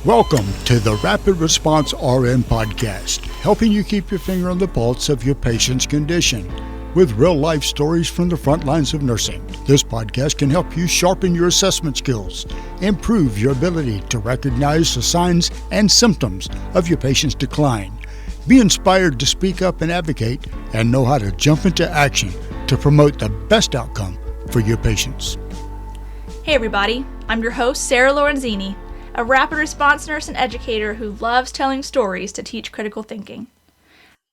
Welcome to the Rapid Response RN podcast, helping you keep your finger on the pulse of your patient's condition with real-life stories from the front lines of nursing. This podcast can help you sharpen your assessment skills, improve your ability to recognize the signs and symptoms of your patient's decline, be inspired to speak up and advocate, and know how to jump into action to promote the best outcome for your patients. Hey everybody, I'm your host, Sarah Lorenzini, a rapid response nurse and educator who loves telling stories to teach critical thinking.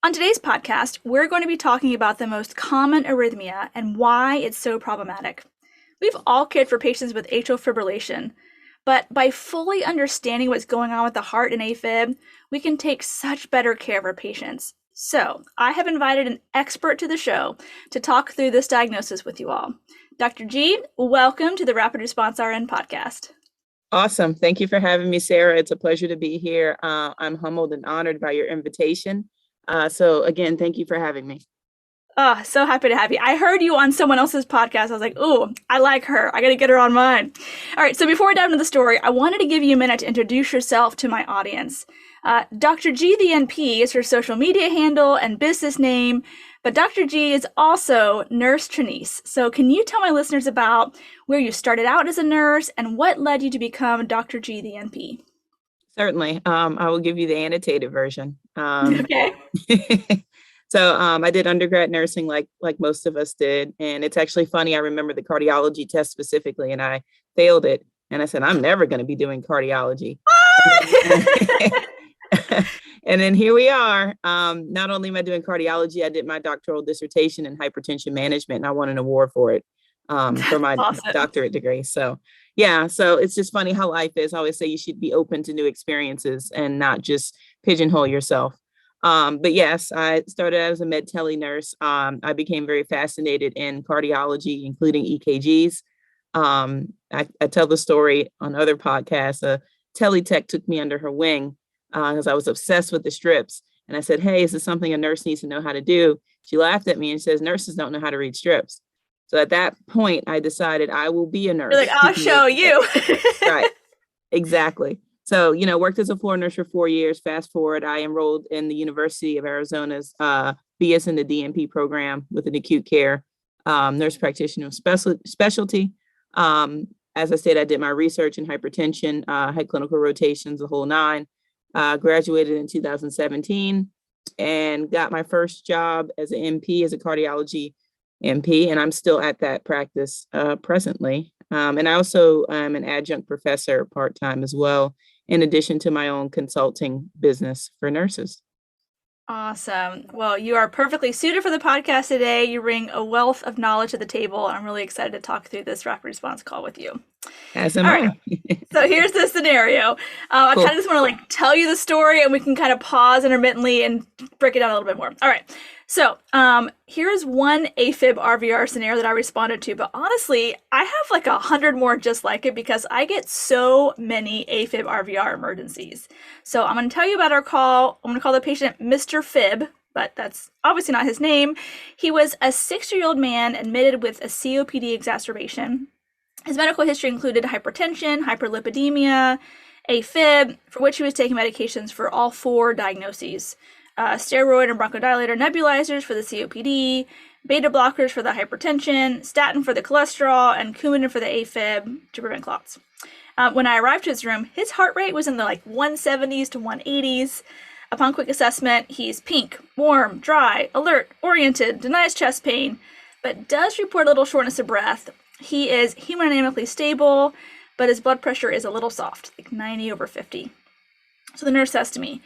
On today's podcast, we're going to be talking about the most common arrhythmia and why it's so problematic. We've all cared for patients with atrial fibrillation, but by fully understanding what's going on with the heart and A-fib, we can take such better care of our patients. So, I have invited an expert to the show to talk through this diagnosis with you all. Dr. G, welcome to the Rapid Response RN podcast. Awesome. Thank you for having me, Sarah. It's a pleasure to be here. I'm humbled and honored by your invitation. So again, thank you for having me. Oh, so happy to have you. I heard you on someone else's podcast. I was like, ooh, I like her. I got to get her on mine. All right. So before we dive into the story, I wanted to give you a minute to introduce yourself to my audience. Dr. G, the NP, is her social media handle and business name, but Dr. G is also Nurse Trinice. So can you tell my listeners about where you started out as a nurse and what led you to become Dr. G, the NP? Certainly. I will give you the annotated version. Okay. So I did undergrad nursing like most of us did. And it's actually funny. I remember the cardiology test specifically, and I failed it. And I said, I'm never going to be doing cardiology. And then here we are. Not only am I doing cardiology, I did my doctoral dissertation in hypertension management, and I won an award for it for my doctorate degree. So yeah, so it's just funny how life is. I always say you should be open to new experiences and not just pigeonhole yourself. But yes, I started as a med tele nurse. I became very fascinated in cardiology, including EKGs. I tell the story on other podcasts. A teletech took me under her wing because I was obsessed with the strips. And I said, hey, is this something a nurse needs to know how to do? She laughed at me and says, nurses don't know how to read strips. So at that point, I decided I will be a nurse. You're like, I'll show you. Right. Exactly. So, worked as a floor nurse for 4 years. Fast forward, I enrolled in the University of Arizona's BS in the DNP program with an acute care nurse practitioner specialty. As I said, I did my research in hypertension, had clinical rotations, the whole nine. Graduated in 2017 and got my first job as an MP, as a cardiology MP, and I'm still at that practice presently. And I also am an adjunct professor part-time as well, in addition to my own consulting business for nurses. Awesome. Well, you are perfectly suited for the podcast today. You bring a wealth of knowledge to the table. I'm really excited to talk through this rapid response call with you. As am I. Right. So here's the scenario. I kind of just want to tell you the story, and we can kind of pause intermittently and break it down a little bit more. All right. So here's one A-fib RVR scenario that I responded to, but honestly, I have 100 more just like it because I get so many A-fib RVR emergencies. So I'm going to tell you about our call. I'm going to call the patient Mr. Fib, but that's obviously not his name. He was a 60-year-old man admitted with a COPD exacerbation. His medical history included hypertension, hyperlipidemia, A-fib, for which he was taking medications for all 4 diagnoses. Steroid and bronchodilator nebulizers for the COPD, beta blockers for the hypertension, statin for the cholesterol, and Coumadin for the A-fib to prevent clots. When I arrived to his room, his heart rate was in the 170s to 180s. Upon quick assessment, he's pink, warm, dry, alert, oriented, denies chest pain, but does report a little shortness of breath. He is hemodynamically stable, but his blood pressure is a little soft, 90/50. So the nurse says to me,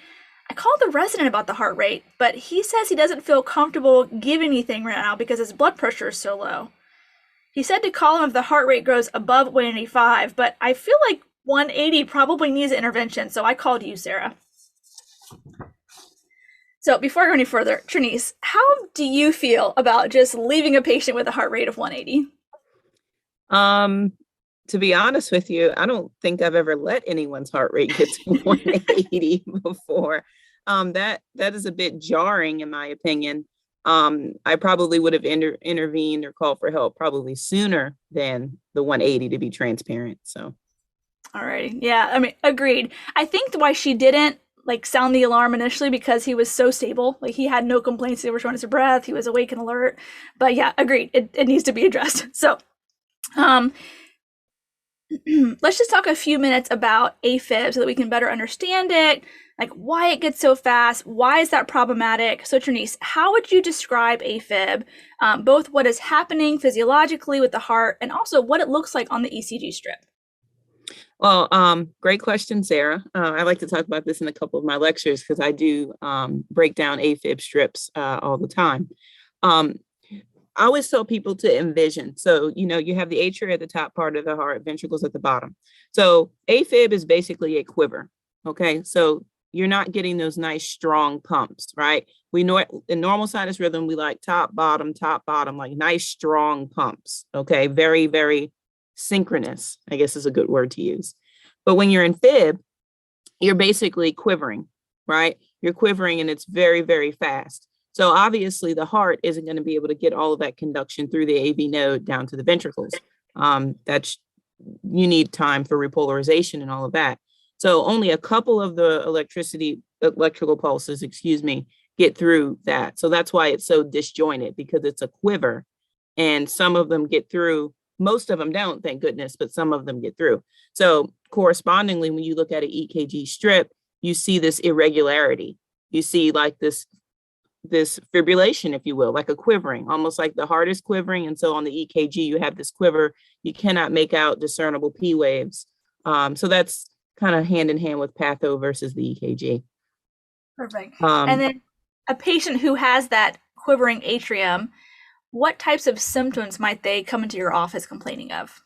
I called the resident about the heart rate, but he says he doesn't feel comfortable giving anything right now because his blood pressure is so low. He said to call him if the heart rate goes above 185, but I feel like 180 probably needs intervention, so I called you, Sarah. So before I go any further, Trinice, how do you feel about just leaving a patient with a heart rate of 180? To be honest with you, I don't think I've ever let anyone's heart rate get to 180 before. That is a bit jarring, in my opinion. I probably would have intervened or called for help probably sooner than the 180, to be transparent. So Alrighty. Yeah, I mean, agreed. I think why she didn't like sound the alarm initially because he was so stable. Like he had no complaints. He was shortness of breath. He was awake and alert. But yeah, agreed. It needs to be addressed. So, um, let's just talk a few minutes about AFib so that we can better understand it, like why it gets so fast, why is that problematic? So Trinice, how would you describe AFib, both what is happening physiologically with the heart and also what it looks like on the ECG strip? Well, great question, Sarah. I like to talk about this in a couple of my lectures because I do break down AFib strips all the time. I always tell people to envision. So, you have the atria at the top part of the heart, ventricles at the bottom. So AFib is basically a quiver. Okay. So you're not getting those nice, strong pumps, right? We know in normal sinus rhythm, we like top, bottom, like nice, strong pumps. Okay. Very, very synchronous, I guess is a good word to use. But when you're in fib, you're basically quivering, right? You're quivering and it's very, very fast. So obviously the heart isn't going to be able to get all of that conduction through the AV node down to the ventricles. You need time for repolarization and all of that. So only a couple of the electrical pulses, get through that. So that's why it's so disjointed, because it's a quiver and some of them get through. Most of them don't, thank goodness, but some of them get through. So correspondingly, when you look at an EKG strip, you see this irregularity. You see like this fibrillation, if you will, like a quivering, almost like the heart is quivering. And so on the EKG, you have this quiver. You cannot make out discernible P waves. So that's kind of hand in hand with patho versus the EKG. Perfect. And then a patient who has that quivering atrium, what types of symptoms might they come into your office complaining of?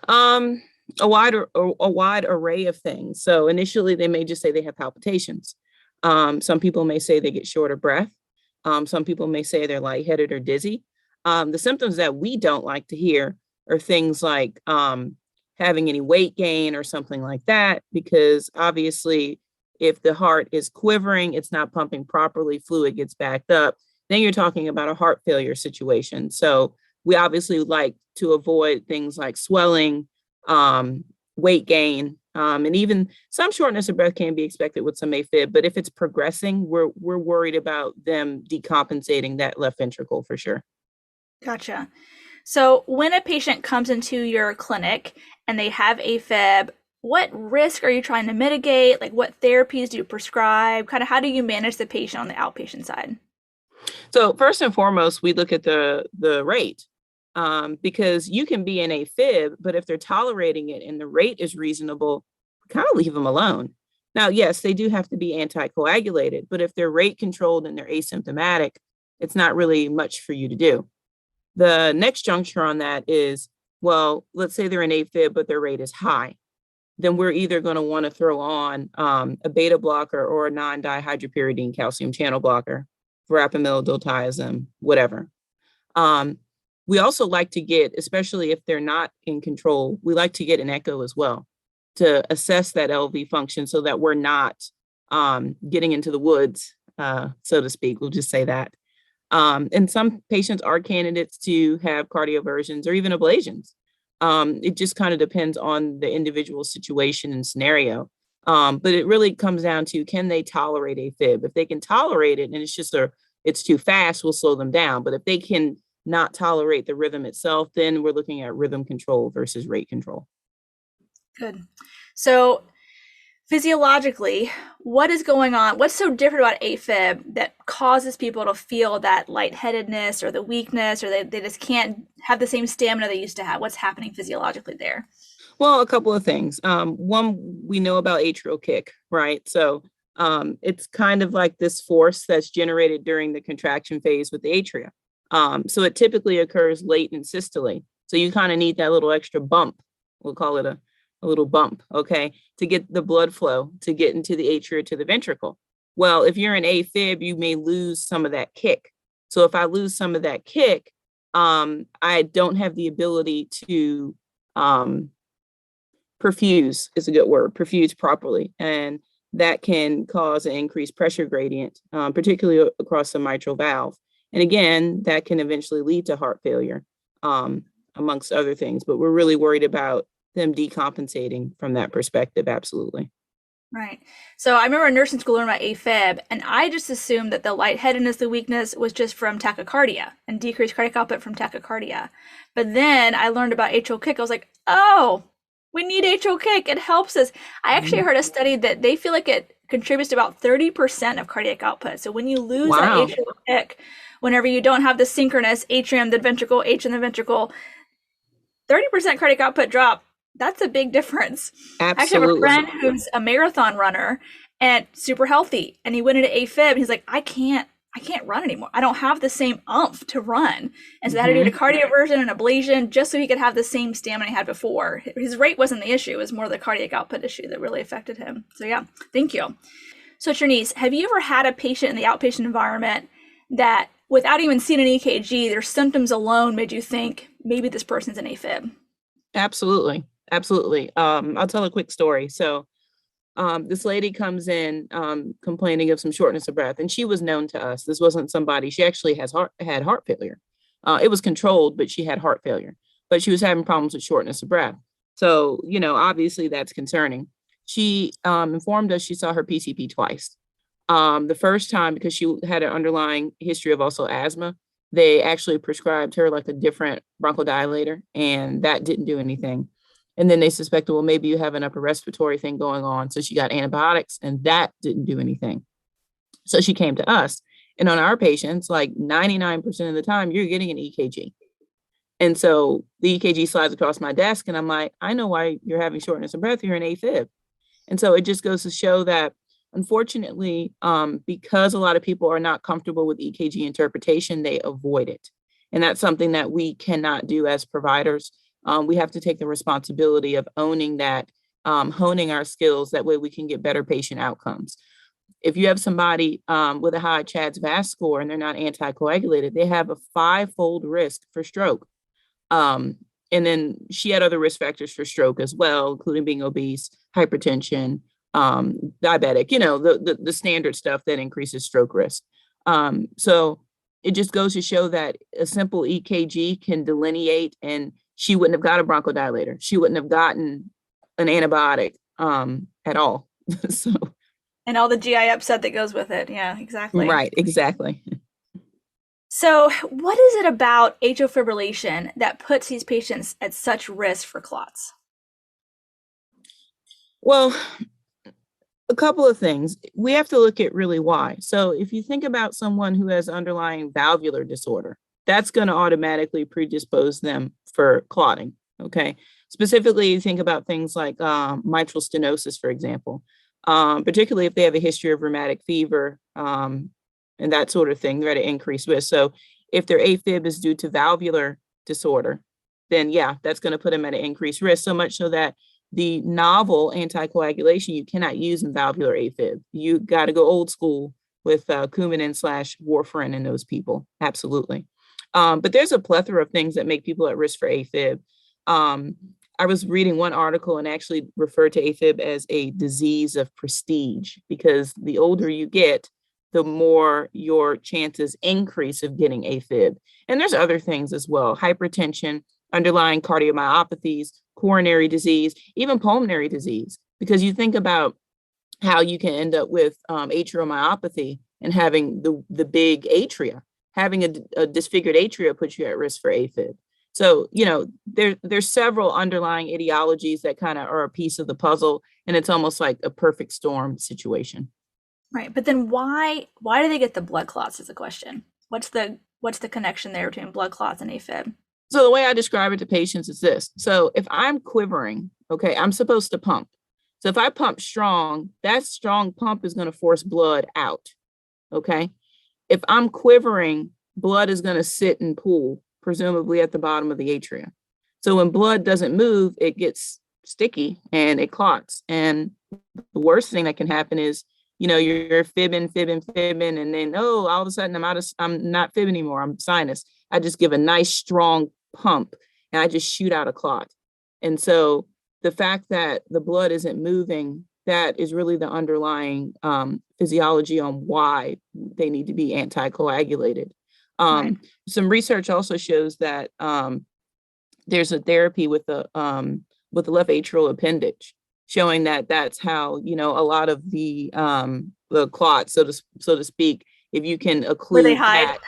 A wide array of things. So initially, they may just say they have palpitations. Some people may say they get short of breath. Some people may say they're lightheaded or dizzy. The symptoms that we don't like to hear are things like having any weight gain or something like that, because obviously, if the heart is quivering, it's not pumping properly, fluid gets backed up, then you're talking about a heart failure situation. So we obviously like to avoid things like swelling, weight gain, and even some shortness of breath can be expected with some AFib. But if it's progressing, we're worried about them decompensating that left ventricle for sure. Gotcha. So when a patient comes into your clinic and they have AFib, what risk are you trying to mitigate? Like what therapies do you prescribe? Kind of how do you manage the patient on the outpatient side? So first and foremost, we look at the rate, because you can be in AFib, but if they're tolerating it and the rate is reasonable, kind of leave them alone. Now, yes, they do have to be anticoagulated, but if they're rate controlled and they're asymptomatic, it's not really much for you to do. The next juncture on that is, well, let's say they're in AFib, but their rate is high. Then we're either going to want to throw on a beta blocker or a non-dihydropyridine calcium channel blocker, verapamil, diltiazem, whatever. We also like to get, especially if they're not in control, we like to get an echo as well to assess that LV function so that we're not getting into the woods, so to speak. We'll just say that. And some patients are candidates to have cardioversions or even ablations. It just kind of depends on the individual situation and scenario. But it really comes down to, can they tolerate AFib? If they can tolerate it and it's just it's too fast, we'll slow them down. But if they can not tolerate the rhythm itself, then we're looking at rhythm control versus rate control. Good. So physiologically, what is going on? What's so different about AFib that causes people to feel that lightheadedness or the weakness, or they just can't have the same stamina they used to have? What's happening physiologically there? Well, a couple of things. One, we know about atrial kick, right? So it's kind of like this force that's generated during the contraction phase with the atria. So it typically occurs late in systole. So you kind of need that little extra bump. We'll call it a little bump, okay, to get the blood flow to get into the atria to the ventricle. Well, if you're in AFib, you may lose some of that kick. So if I lose some of that kick, I don't have the ability to perfuse is a good word, perfuse properly. And that can cause an increased pressure gradient, particularly across the mitral valve. And again, that can eventually lead to heart failure, amongst other things. But we're really worried about them decompensating from that perspective. Absolutely. Right. So I remember in nursing school learning about A-fib, and I just assumed that the lightheadedness, the weakness was just from tachycardia and decreased cardiac output from tachycardia. But then I learned about atrial kick. I was like, oh, we need atrial kick. It helps us. I actually heard a study that they feel like it contributes to about 30% of cardiac output. So when you lose that atrial kick, whenever you don't have the synchronous atrium, the ventricle, H in the ventricle, 30% cardiac output drop. That's a big difference. Absolutely. I actually have a friend who's a marathon runner and super healthy, and he went into A-fib, and he's like, I can't run anymore. I don't have the same oomph to run. And so they had to do a cardioversion and ablation just so he could have the same stamina he had before. His rate wasn't the issue. It was more the cardiac output issue that really affected him. So yeah, thank you. So Trinice, have you ever had a patient in the outpatient environment that without even seeing an EKG, their symptoms alone made you think maybe this person's an A-fib? Absolutely. Absolutely. I'll tell a quick story. So this lady comes in complaining of some shortness of breath, and she was known to us. This wasn't somebody, she actually had heart failure. It was controlled, but she had heart failure, but she was having problems with shortness of breath. So, obviously that's concerning. She informed us she saw her PCP twice. The first time, because she had an underlying history of also asthma, they actually prescribed her like a different bronchodilator, and that didn't do anything. And then they suspected, well, maybe you have an upper respiratory thing going on. So she got antibiotics, and that didn't do anything. So she came to us. And on our patients, like 99% of the time, you're getting an EKG. And so the EKG slides across my desk, and I'm like, I know why you're having shortness of breath. You're an A-fib. And so it just goes to show that, unfortunately, because a lot of people are not comfortable with EKG interpretation, they avoid it. And that's something that we cannot do as providers. We have to take the responsibility of owning that, honing our skills. That way we can get better patient outcomes. If you have somebody with a high CHA2DS2-VASc score and they're not anticoagulated, they have a 5-fold risk for stroke. And then she had other risk factors for stroke as well, including being obese, hypertension, diabetic, the standard stuff that increases stroke risk. So it just goes to show that a simple EKG can delineate, and she wouldn't have got a bronchodilator. She wouldn't have gotten an antibiotic at all. So, and all the GI upset that goes with it. Yeah, exactly. Right, exactly. So what is it about atrial fibrillation that puts these patients at such risk for clots? Well, a couple of things. We have to look at really why. So if you think about someone who has underlying valvular disorder, that's going to automatically predispose them for clotting. Okay. Specifically, you think about things like mitral stenosis, for example, particularly if they have a history of rheumatic fever and that sort of thing, they're at an increased risk. So if their AFib is due to valvular disorder, then yeah, that's going to put them at an increased risk, so much so that the novel anticoagulation you cannot use in valvular AFib. You got to go old school with Coumadin/warfarin in those people. Absolutely. But there's a plethora of things that make people at risk for AFib. I was reading one article and actually referred to AFib as a disease of prestige, because the older you get, the more your chances increase of getting AFib. And there's other things as well: hypertension, underlying cardiomyopathies, coronary disease, even pulmonary disease. Because you think about how you can end up with atrial myopathy and having the big atria. Having a disfigured atria puts you at risk for AFib. So, there's several underlying etiologies that kind of are a piece of the puzzle, and it's almost like a perfect storm situation. Right. But then why do they get the blood clots is the question. What's the connection there between blood clots and AFib? So the way I describe it to patients is this. So if I'm quivering, okay, I'm supposed to pump. So if I pump strong, that strong pump is going to force blood out. Okay. If I'm quivering, blood is going to sit and pool, presumably at the bottom of the atria. So when blood doesn't move, it gets sticky and it clots. And the worst thing that can happen is, you're fibbing, and then, all of a sudden I'm not fibbing anymore. I'm sinus. I just give a nice strong pump and I just shoot out a clot. And so the fact that the blood isn't moving, that is really the underlying physiology on why they need to be anticoagulated. Right. Some research also shows that there's a therapy with a with the left atrial appendage, showing that that's how, a lot of the clots, so to speak, if you can occlude where they hide.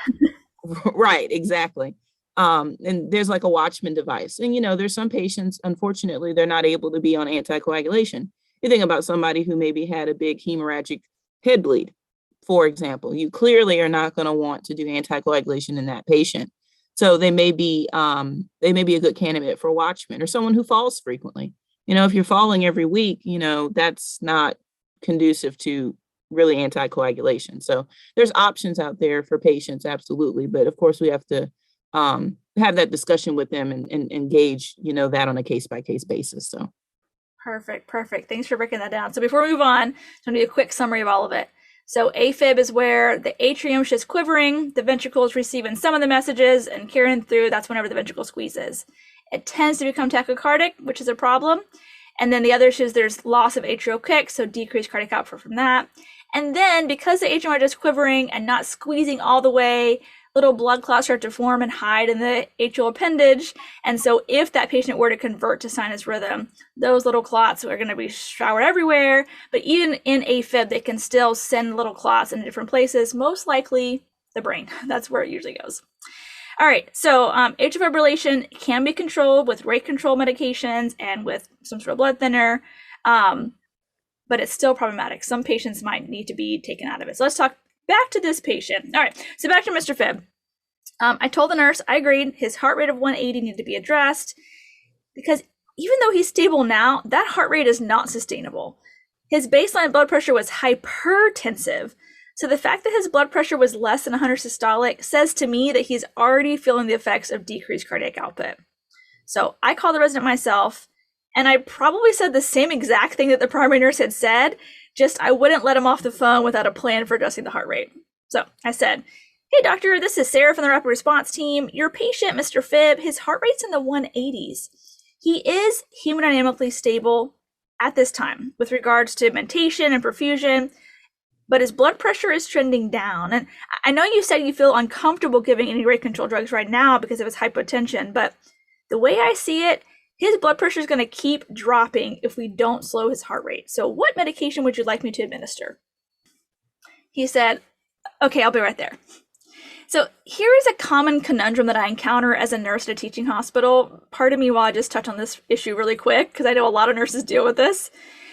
That, right, exactly. And there's like a Watchman device. And, there's some patients, unfortunately, they're not able to be on anticoagulation. You think about somebody who maybe had a big hemorrhagic head bleed, for example. You clearly are not going to want to do anticoagulation in that patient. So they may be a good candidate for Watchman, or someone who falls frequently. If you're falling every week, that's not conducive to really anticoagulation. So there's options out there for patients, absolutely. But of course, we have to have that discussion with them and engage, that on a case-by-case basis. So. Perfect. Thanks for breaking that down. So before we move on, I'm going to do a quick summary of all of it. So A-fib is where the atrium is just quivering, the ventricle is receiving some of the messages and carrying through. That's whenever the ventricle squeezes. It tends to become tachycardic, which is a problem. And then the other issue is there's loss of atrial kick, so decreased cardiac output from that. And then because the atrium are just quivering and not squeezing all the way, little blood clots start to form and hide in the atrial appendage. And so if that patient were to convert to sinus rhythm, those little clots are going to be showered everywhere. But even in AFib, they can still send little clots in different places, most likely the brain. That's where it usually goes. All right, so atrial fibrillation can be controlled with rate control medications and with some sort of blood thinner, but it's still problematic. Some patients might need to be taken out of it. So let's talk back to this patient. All right, so back to Mr. Fib. I told the nurse, I agreed, his heart rate of 180 needed to be addressed because even though he's stable now, that heart rate is not sustainable. His baseline blood pressure was hypertensive. So the fact that his blood pressure was less than 100 systolic says to me that he's already feeling the effects of decreased cardiac output. So I called the resident myself, and I probably said the same exact thing that the primary nurse had said, just I wouldn't let him off the phone without a plan for adjusting the heart rate. So I said, hey doctor, this is Sarah from the rapid response team. Your patient, Mr. Fib, his heart rate's in the 180s. He is hemodynamically stable at this time with regards to mentation and perfusion, but his blood pressure is trending down. And I know you said you feel uncomfortable giving any rate control drugs right now because of his hypotension, but the way I see it, his blood pressure is going to keep dropping if we don't slow his heart rate. So what medication would you like me to administer? He said, okay, I'll be right there. So here is a common conundrum that I encounter as a nurse at a teaching hospital. Pardon me while I just touch on this issue really quick, because I know a lot of nurses deal with this.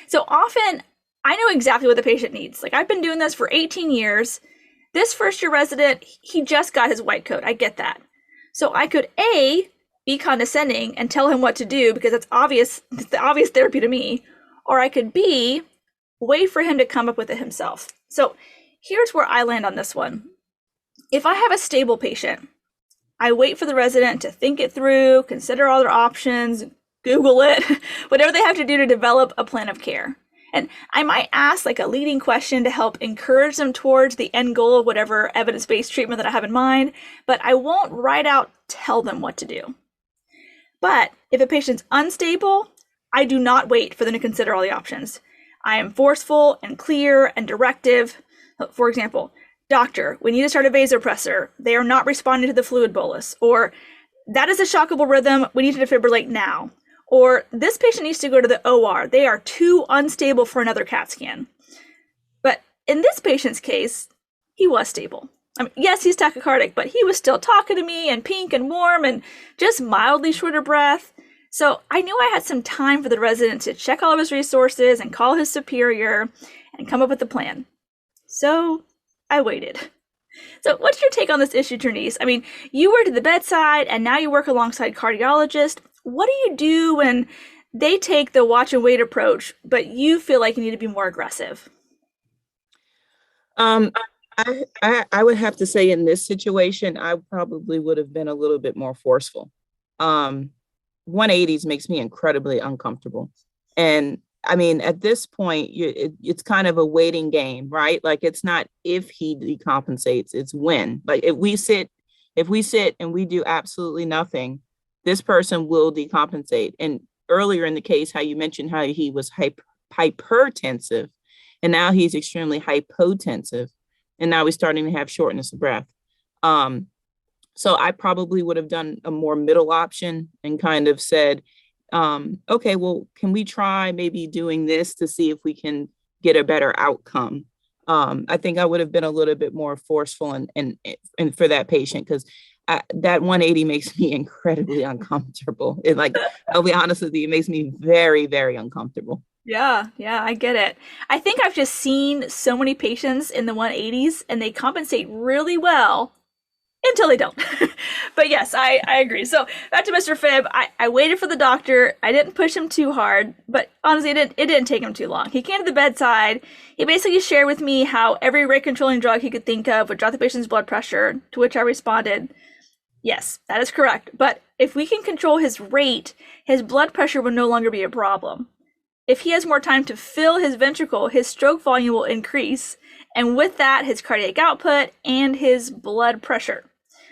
So often I know exactly what the patient needs. Like I've been doing this for 18 years. This first year resident, he just got his white coat. I get that. So I could A, be condescending and tell him what to do because it's the obvious therapy to me, or I could B, wait for him to come up with it himself. So here's where I land on this one. If I have a stable patient, I wait for the resident to think it through, consider all their options, Google it, whatever they have to do to develop a plan of care. And I might ask like a leading question to help encourage them towards the end goal of whatever evidence-based treatment that I have in mind, but I won't right out tell them what to do. But if a patient's unstable, I do not wait for them to consider all the options. I am forceful and clear and directive. For example, doctor, we need to start a vasopressor. They are not responding to the fluid bolus. Or that is a shockable rhythm. We need to defibrillate now. Or this patient needs to go to the OR. They are too unstable for another CAT scan. But in this patient's case, he was stable. I mean, yes, he's tachycardic, but he was still talking to me and pink and warm and just mildly short of breath. So I knew I had some time for the resident to check all of his resources and call his superior and come up with a plan. So I waited. So what's your take on this issue, Ternice? I mean, you worked at the bedside and now you work alongside cardiologists. What do you do when they take the watch and wait approach, but you feel like you need to be more aggressive? I would have to say in this situation, I probably would have been a little bit more forceful. 180s makes me incredibly uncomfortable. And I mean, at this point, it's kind of a waiting game, right? Like it's not if he decompensates, it's when. Like if we sit and we do absolutely nothing, this person will decompensate. And earlier in the case, how you mentioned how he was hypertensive, and now he's extremely hypotensive. And now we're starting to have shortness of breath. So I probably would have done a more middle option and kind of said, okay, well, can we try maybe doing this to see if we can get a better outcome? I think I would have been a little bit more forceful and for that patient, because that 180 makes me incredibly uncomfortable. I'll be honest with you, it makes me very, very uncomfortable. Yeah, I get it. I think I've just seen so many patients in the 180s and they compensate really well until they don't. But yes, I agree. So back to Mr. Fib, I waited for the doctor. I didn't push him too hard, but honestly, it didn't take him too long. He came to the bedside. He basically shared with me how every rate controlling drug he could think of would drop the patient's blood pressure, to which I responded, yes, that is correct. But if we can control his rate, his blood pressure will no longer be a problem. If he has more time to fill his ventricle, his stroke volume will increase, and with that, his cardiac output and his blood pressure.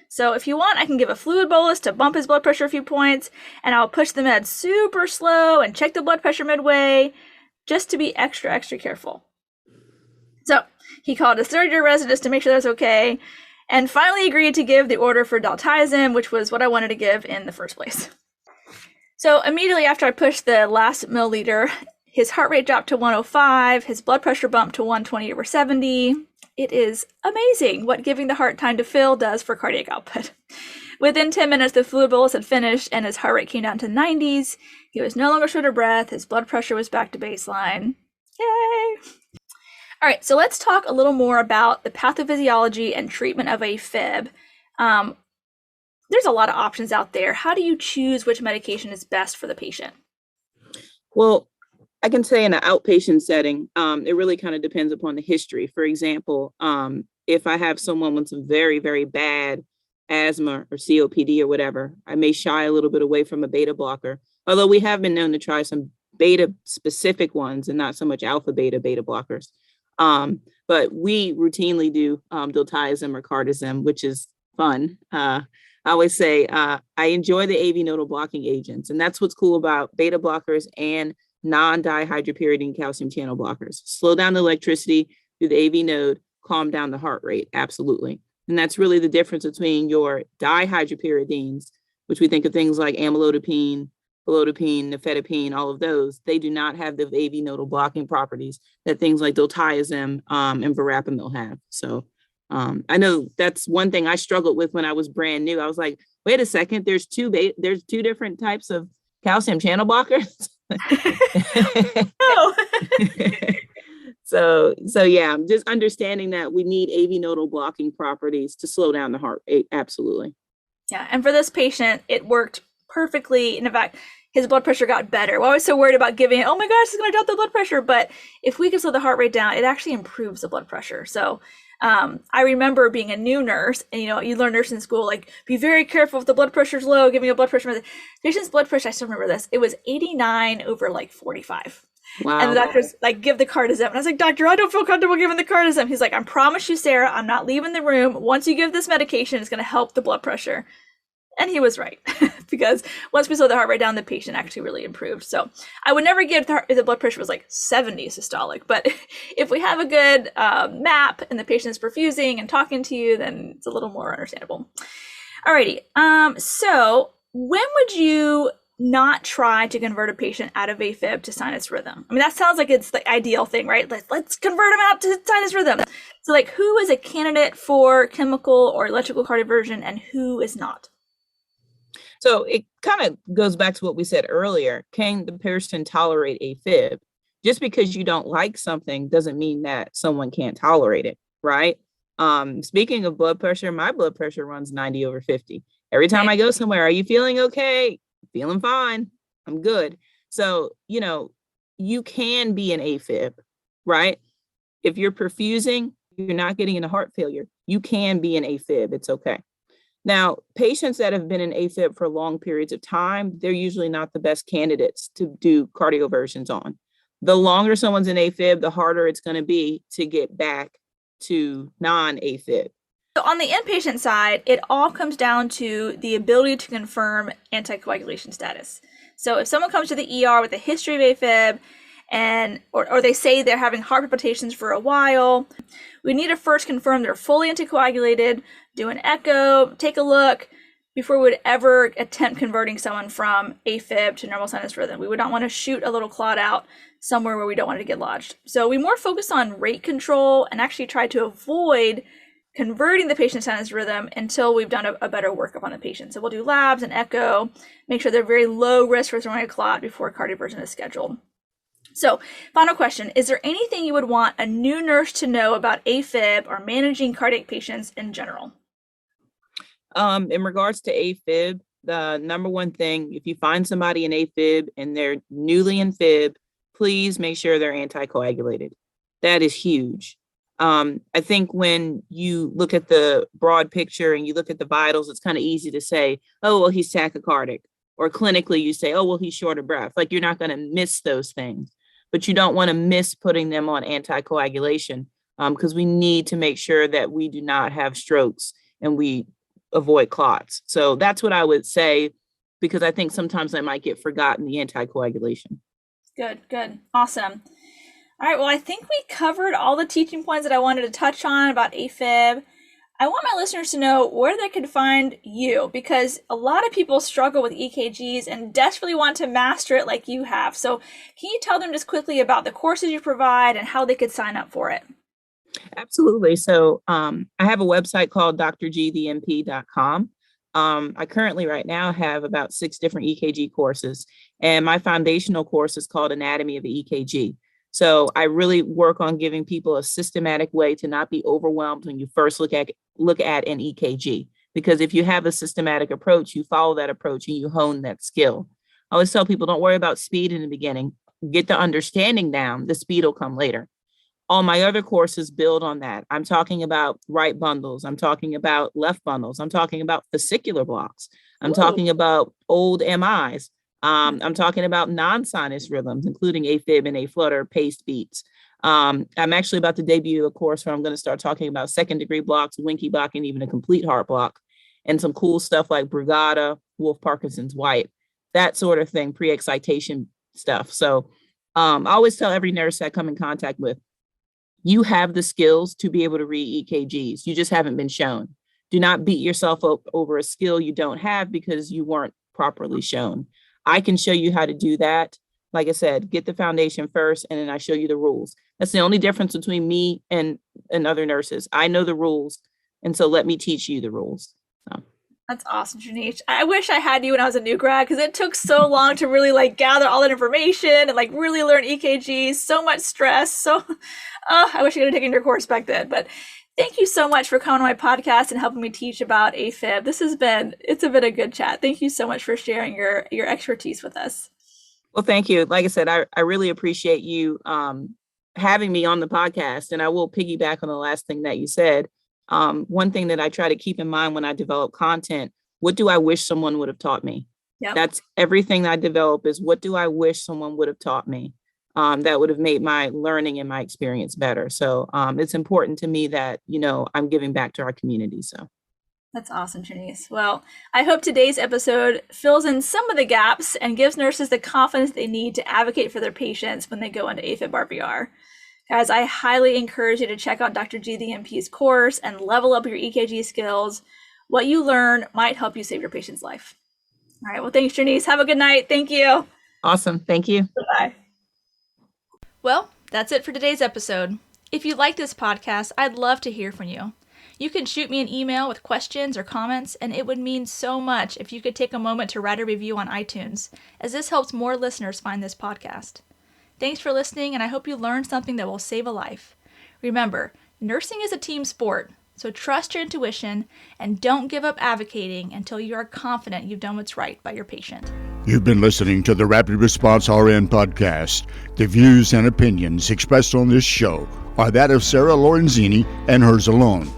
So if you want, I can give a fluid bolus to bump his blood pressure a few points, and I'll push the meds super slow and check the blood pressure midway, just to be extra, extra careful. So he called his third-year residents to make sure that's okay, and finally agreed to give the order for diltiazem, which was what I wanted to give in the first place. So immediately after I pushed the last milliliter, his heart rate dropped to 105, his blood pressure bumped to 120/70. It is amazing what giving the heart time to fill does for cardiac output. Within 10 minutes, the fluid bolus had finished and his heart rate came down to 90s. He was no longer short of breath. His blood pressure was back to baseline. Yay! All right, so let's talk a little more about the pathophysiology and treatment of A-fib. There's a lot of options out there. How do you choose which medication is best for the patient? Well, I can say in an outpatient setting, it really kind of depends upon the history. For example, if I have someone with some very, very bad asthma or COPD or whatever, I may shy a little bit away from a beta blocker, although we have been known to try some beta specific ones and not so much alpha beta blockers. But we routinely do diltiazem or cardizem, which is fun. I always say I enjoy the AV nodal blocking agents, and that's what's cool about beta blockers and non-dihydropyridine calcium channel blockers. Slow down the electricity through the AV node, calm down the heart rate, absolutely. And that's really the difference between your dihydropyridines, which we think of things like amlodipine, belodipine, nifedipine, all of those. They do not have the AV nodal blocking properties that things like diltiazem and verapamil have. So I know that's one thing I struggled with when I was brand new. I was like, wait a second, there's two different types of calcium channel blockers. No. So yeah, just understanding that we need AV nodal blocking properties to slow down the heart rate. Absolutely. Yeah, and for this patient, it worked perfectly. And in fact, his blood pressure got better. Well, I was so worried about giving it, oh my gosh, it's going to drop the blood pressure. But if we can slow the heart rate down, it actually improves the blood pressure. So I remember being a new nurse, and you learn nursing in school, like, be very careful if the blood pressure's low, give me a blood pressure. The patient's blood pressure, I still remember this, it was 89 over like 45. Wow. And the doctor's like, give the cardizem. And I was like, doctor, I don't feel comfortable giving the cardizem. He's like, I promise you, Sarah, I'm not leaving the room. Once you give this medication, it's going to help the blood pressure. And he was right, because once we slowed the heart rate down, the patient actually really improved. So I would never give if the blood pressure was like 70 systolic, but if we have a good map and the patient is perfusing and talking to you, then it's a little more understandable. Alrighty, so when would you not try to convert a patient out of AFib to sinus rhythm? I mean, that sounds like it's the ideal thing, right? Let's convert them out to sinus rhythm. So like, who is a candidate for chemical or electrical cardioversion and who is not? So it kind of goes back to what we said earlier. Can the person tolerate AFib? Just because you don't like something doesn't mean that someone can't tolerate it, right? Speaking of blood pressure, my blood pressure runs 90 over 50. Every time I go somewhere, are you feeling okay? Feeling fine. I'm good. So, you can be an AFib, right? If you're perfusing, you're not getting into heart failure. You can be an AFib. It's okay. Now, patients that have been in AFib for long periods of time, they're usually not the best candidates to do cardioversions on. The longer someone's in AFib, the harder it's going to be to get back to non-AFib. So on the inpatient side, it all comes down to the ability to confirm anticoagulation status. So if someone comes to the ER with a history of AFib, or they say they're having heart palpitations for a while, we need to first confirm they're fully anticoagulated, do an echo, take a look, before we would ever attempt converting someone from AFib to normal sinus rhythm. We would not want to shoot a little clot out somewhere where we don't want it to get lodged. So we more focus on rate control and actually try to avoid converting the patient's sinus rhythm until we've done a better workup on the patient. So we'll do labs and echo, make sure they're very low risk for throwing a clot before cardioversion is scheduled. So final question, is there anything you would want a new nurse to know about AFib or managing cardiac patients in general? In regards to AFib, the number one thing, if you find somebody in AFib and they're newly in fib, please make sure they're anticoagulated. That is huge. I think when you look at the broad picture and you look at the vitals, it's kind of easy to say, oh, well, he's tachycardic. Or clinically, you say, oh, well, he's short of breath. Like, you're not going to miss those things. But you don't want to miss putting them on anticoagulation because we need to make sure that we do not have strokes and we avoid clots. So that's what I would say, because I think sometimes I might get forgotten, the anticoagulation. Good. Awesome. All right, well, I think we covered all the teaching points that I wanted to touch on about AFib. I want my listeners to know where they can find you, because a lot of people struggle with EKGs and desperately want to master it like you have. So can you tell them just quickly about the courses you provide and how they could sign up for it? Absolutely. So I have a website called drgthemp.com. I currently right now have about 6 different EKG courses, and my foundational course is called Anatomy of the EKG. So I really work on giving people a systematic way to not be overwhelmed when you first look at an EKG, because if you have a systematic approach, you follow that approach and you hone that skill. I always tell people, don't worry about speed in the beginning. Get the understanding down. The speed will come later. All my other courses build on that. I'm talking about right bundles. I'm talking about left bundles. I'm talking about fascicular blocks. I'm talking about old MIs. I'm talking about non-sinus rhythms, including AFib and A-flutter, paced beats. I'm actually about to debut a course where I'm going to start talking about second-degree blocks, Winky block, and even a complete heart block, and some cool stuff like Brugada, Wolf Parkinson's White, that sort of thing, pre-excitation stuff. So I always tell every nurse I come in contact with, you have the skills to be able to read EKGs. You just haven't been shown. Do not beat yourself up over a skill you don't have because you weren't properly shown. I can show you how to do that. Like I said, get the foundation first, and then I show you the rules. That's the only difference between me and other nurses. I know the rules, and so let me teach you the rules. So. That's awesome, Janice. I wish I had you when I was a new grad, because it took so long to really gather all that information and really learn EKGs. So much stress. So I wish I could have taken your course back then. But thank you so much for coming on my podcast and helping me teach about AFib. It's been a good chat. Thank you so much for sharing your expertise with us. Well, thank you. Like I said, I really appreciate you having me on the podcast, and I will piggyback on the last thing that you said. One thing that I try to keep in mind when I develop content, what do I wish someone would have taught me? Yep. That's everything I develop is, what do I wish someone would have taught me? That would have made my learning and my experience better. So it's important to me that, I'm giving back to our community. So that's awesome, Janice. Well, I hope today's episode fills in some of the gaps and gives nurses the confidence they need to advocate for their patients when they go into AFib RVR. Guys, I highly encourage you to check out Dr. G the MP's course and level up your EKG skills. What you learn might help you save your patient's life. All right. Well, thanks, Janice. Have a good night. Thank you. Awesome. Thank you. Bye. Well, that's it for today's episode. If you like this podcast, I'd love to hear from you. You can shoot me an email with questions or comments, and it would mean so much if you could take a moment to write a review on iTunes, as this helps more listeners find this podcast. Thanks for listening, and I hope you learned something that will save a life. Remember, nursing is a team sport, so trust your intuition and don't give up advocating until you are confident you've done what's right by your patient. You've been listening to the Rapid Response RN podcast. The views and opinions expressed on this show are that of Sarah Lorenzini and hers alone.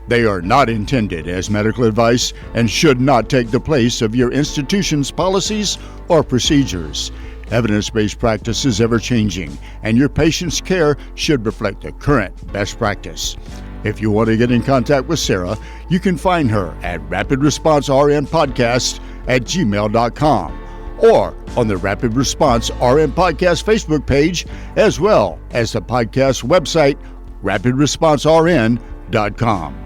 They are not intended as medical advice and should not take the place of your institution's policies or procedures. Evidence-based practice is ever-changing, and your patient's care should reflect the current best practice. If you want to get in contact with Sarah, you can find her at rapidresponsernpodcast@gmail.com or on the Rapid Response RN Podcast Facebook page, as well as the podcast website, rapidresponsern.com.